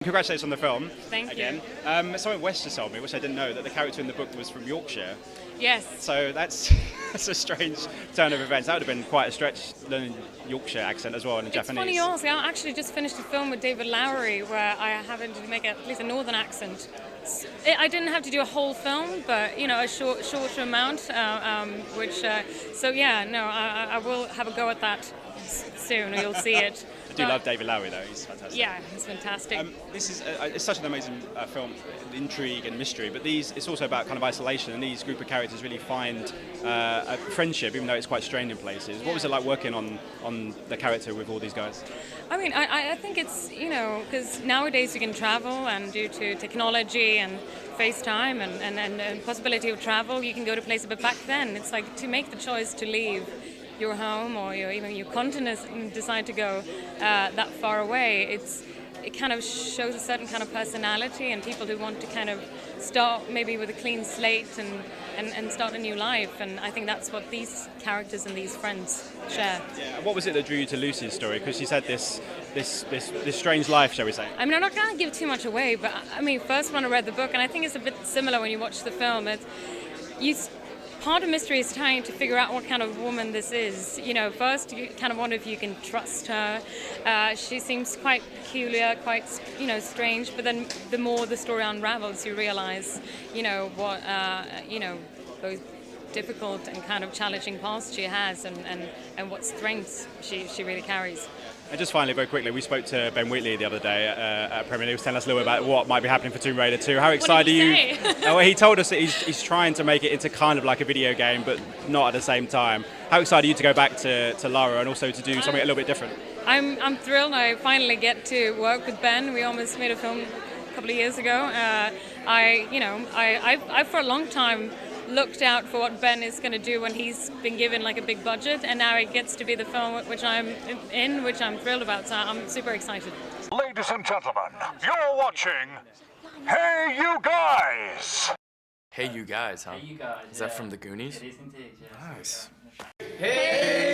congratulations on the film. Thank again. you. Something Wes just told me, which I didn't know, that the character in the book was from Yorkshire. Yes. So that's a strange turn of events. That would have been quite a stretch learning Yorkshire accent as well in Japanese. It's funny you ask. I actually just finished a film with David Lowery where I happened to make at least a northern accent. I didn't have to do a whole film, but a shorter amount. I will have a go at that soon. You'll see it. I do love David Lowery though. He's fantastic. Yeah, he's fantastic. This is it's such an amazing film, intrigue and mystery. But it's also about kind of isolation, and these group of characters really find a friendship, even though it's quite strained in places. What was it like working on the character with all these guys? I mean, I think it's, because nowadays you can travel, and due to technology and FaceTime and possibility of travel, you can go to places. But back then, it's like to make the choice to leave your home or even your continent and decide to go that far away, it kind of shows a certain kind of personality and people who want to kind of start maybe with a clean slate and start a new life. And I think that's what these characters and these friends share. Yeah. What was it that drew you to Lucy's story? Because she's had this strange life, shall we say? I mean, I'm not going to give too much away, but I mean, first when I read the book, and I think it's a bit similar when you watch the film, part of mystery is trying to figure out what kind of woman this is. First you kind of wonder if you can trust her. She seems quite peculiar, quite strange. But then the more the story unravels, you realize, what both difficult and kind of challenging past she has, and what strengths she really carries. And just finally, very quickly, we spoke to Ben Wheatley the other day at Premier League. He was telling us a little bit about what might be happening for Tomb Raider 2. How excited are you? Well, he told us that he's trying to make it into kind of like a video game, but not at the same time. How excited are you to go back to Lara and also to do something a little bit different? I'm thrilled. I finally get to work with Ben. We almost made a film a couple of years ago. I for a long time looked out for what Ben is going to do when he's been given like a big budget, and now it gets to be the film which I'm in, which I'm thrilled about, so I'm super excited. Ladies and gentlemen, you're watching Hey You Guys! Hey You Guys, huh? Hey You Guys. Is that from the Goonies? It is indeed, yes. Nice. Hey!